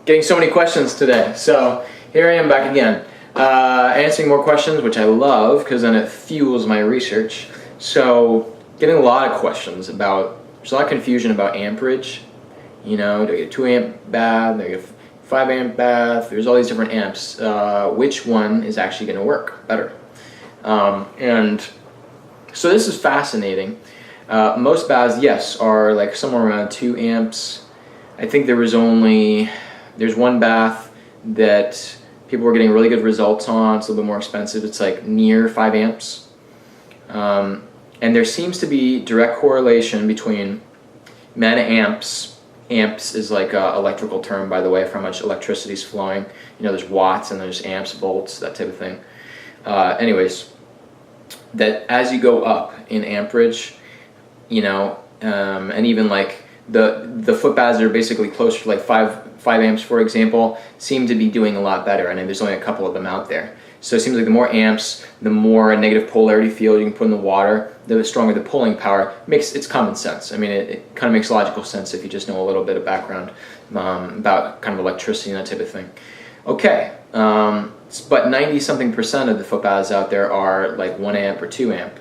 Getting so many questions today. So here I am back again, answering more questions, which I love because then it fuels my research. So getting a lot of questions about, there's a lot of confusion about amperage. You know, do I get a 2 amp bath, do I get a 5 amp bath? There's all these different amps. Which one is actually going to work better? And so this is fascinating. Most baths, yes, are like somewhere around 2 amps. I think there's one bath that people were getting really good results on. It's a little bit more expensive. It's like near 5 amps. And there seems to be direct correlation between amps. Amps is like an electrical term, by the way, for how much electricity is flowing. You know, there's watts and there's amps, volts, that type of thing. Anyways, that as you go up in amperage, you know, and even like the foot baths that are basically closer to like 5 amps, for example, seem to be doing a lot better. And there's only a couple of them out there. So it seems like the more amps, the more negative polarity field you can put in the water, the stronger the pulling power. It's common sense. I mean, it kind of makes logical sense if you just know a little bit of background about kind of electricity and that type of thing. Okay, but 90-something% of the foot baths out there are like 1 amp or 2 amp.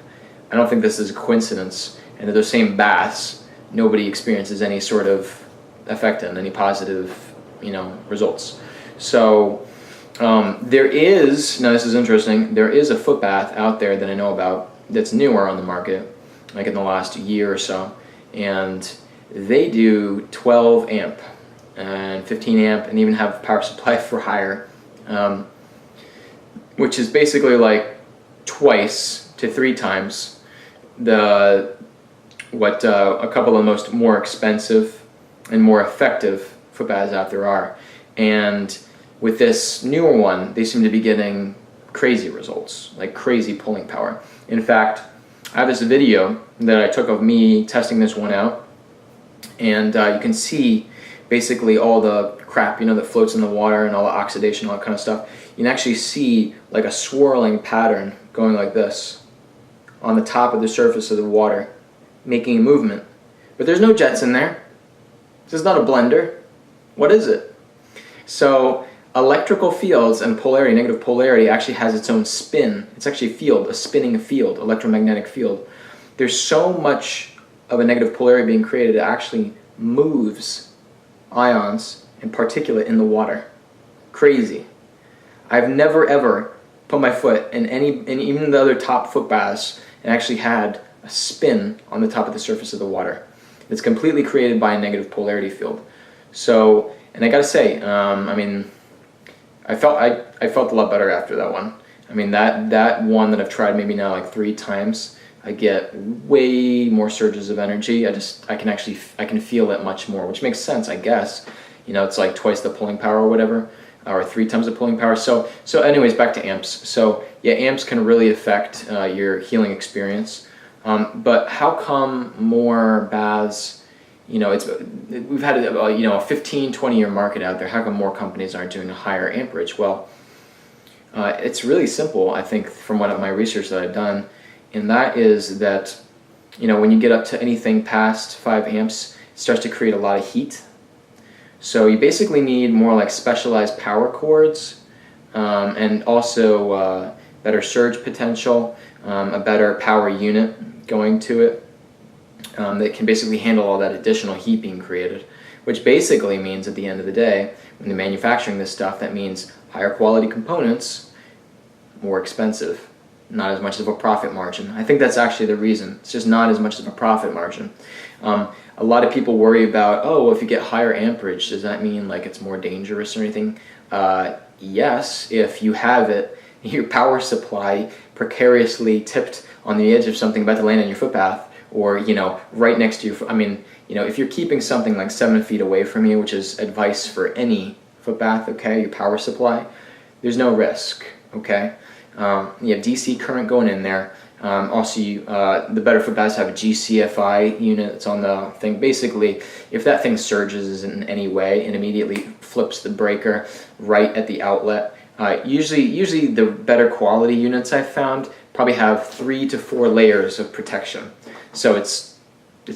I don't think this is a coincidence. And in those same baths, nobody experiences any sort of effect on any positive, you know, results. So there is, now this is interesting, there is a foot bath out there that I know about that's newer on the market, like in the last year or so, and they do 12 amp and 15 amp and even have power supply for higher, which is basically like 2 to 3 times what a couple of the more expensive and more effective foot baths out there are. And with this newer one, they seem to be getting crazy results, like crazy pulling power. In fact, I have this video that I took of me testing this one out, and you can see basically all the crap, you know, that floats in the water and all the oxidation, all that kind of stuff. You can actually see like a swirling pattern going like this on the top of the surface of the water, making a movement. But there's no jets in there. This is not a blender. What is it? So electrical fields and polarity, negative polarity, actually has its own spin. It's actually a field, a spinning field, electromagnetic field. There's so much of a negative polarity being created, it actually moves ions and particulate in the water. Crazy. I've never ever put my foot in even the other top foot baths and actually had a spin on the top of the surface of the water. It's completely created by a negative polarity field. So, and I gotta say, I mean, I felt a lot better after that one. I mean, that one that I've tried maybe now like 3 times, I get way more surges of energy. I can feel it much more, which makes sense, I guess. You know, it's like twice the pulling power or whatever, or 3 times the pulling power. So anyways, back to amps. So yeah, amps can really affect your healing experience. But how come more baths, you know, we've had you know, a 15-20 year market out there. How come more companies aren't doing a higher amperage? Well, it's really simple, I think, from my research that I've done, and that is that, you know, when you get up to anything past 5 amps, it starts to create a lot of heat. So you basically need more like specialized power cords, and also better surge potential, a better power unit going to it, that can basically handle all that additional heat being created, which basically means at the end of the day, when they're manufacturing this stuff, that means higher quality components, more expensive, not as much of a profit margin. I think that's actually the reason. It's just not as much of a profit margin. A lot of people worry about, oh, well, if you get higher amperage, does that mean like it's more dangerous or anything? Yes, if you have your power supply precariously tipped on the edge of something about to land in your foot bath, or, you know, right next to you. I mean, you know, if you're keeping something like 7 feet away from you, which is advice for any foot bath, okay, your power supply, there's no risk, okay? You have DC current going in there. Also, the better foot baths have a GCFI unit that's on the thing. Basically, if that thing surges in any way, it immediately flips the breaker right at the outlet. Usually the better quality units I've found probably have 3 to 4 layers of protection. So it's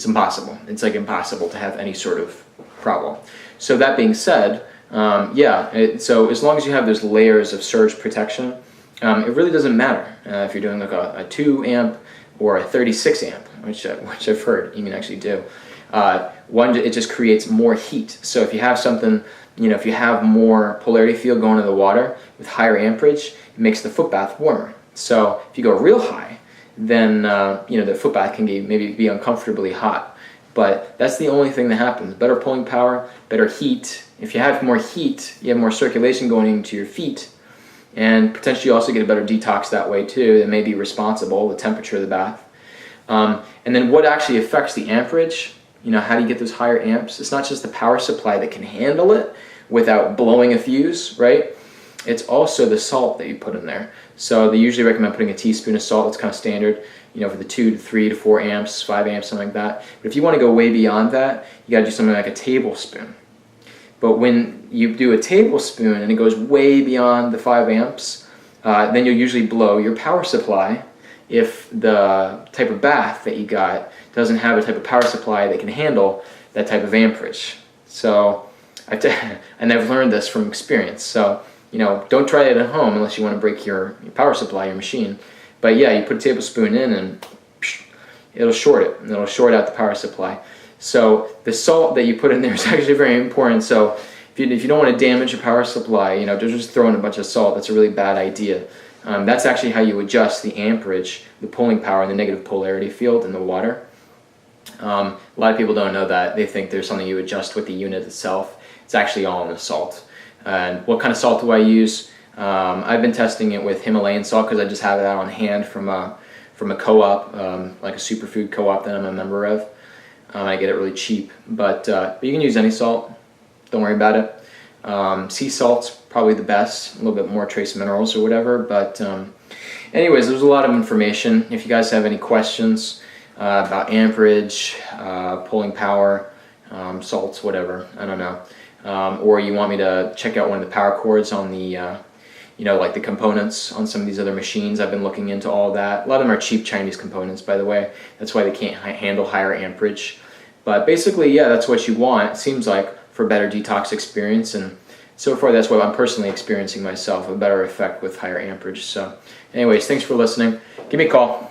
impossible. It's like impossible to have any sort of problem. So that being said, So as long as you have those layers of surge protection, it really doesn't matter if you're doing like a 2 amp or a 36 amp, which I've heard you can actually do. It just creates more heat. So if you have something, if you have more polarity field going to the water with higher amperage, it makes the foot bath warmer. So if you go real high, then the foot bath can maybe be uncomfortably hot. But that's the only thing that happens. Better pulling power, better heat. If you have more heat, you have more circulation going into your feet, and potentially you also get a better detox that way too. That may be responsible, the temperature of the bath. And then what actually affects the amperage? How do you get those higher amps? It's not just the power supply that can handle it without blowing a fuse, right? It's also the salt that you put in there. So they usually recommend putting a teaspoon of salt. It's kind of standard, for the 2 to 3 to 4 amps, 5 amps, something like that. But if you want to go way beyond that, you got to do something like a tablespoon. But when you do a tablespoon and it goes way beyond the 5 amps, then you'll usually blow your power supply if the type of bath that you got doesn't have a type of power supply that can handle that type of amperage. So, and I've learned this from experience. So, don't try it at home unless you want to break your power supply, your machine. But yeah, you put a tablespoon in and it'll short it. It'll short out the power supply. So the salt that you put in there is actually very important. So if you don't want to damage your power supply, just throw in a bunch of salt. That's a really bad idea. That's actually how you adjust the amperage, the pulling power, and the negative polarity field in the water. A lot of people don't know that. They think there's something you adjust with the unit itself. It's actually all in the salt. And what kind of salt do I use? I've been testing it with Himalayan salt because I just have that on hand from a co-op, like a superfood co-op that I'm a member of. I get it really cheap, but you can use any salt. Don't worry about it. Sea salt's probably the best, a little bit more trace minerals or whatever. But anyways, there's a lot of information. If you guys have any questions about amperage, pulling power, salts, whatever, I don't know. Or you want me to check out one of the power cords on the, like the components on some of these other machines. I've been looking into all that. A lot of them are cheap Chinese components, by the way. That's why they can't handle higher amperage. But basically, yeah, that's what you want, it seems like, for a better detox experience. And so far, that's what I'm personally experiencing myself, a better effect with higher amperage. So anyways, thanks for listening. Give me a call.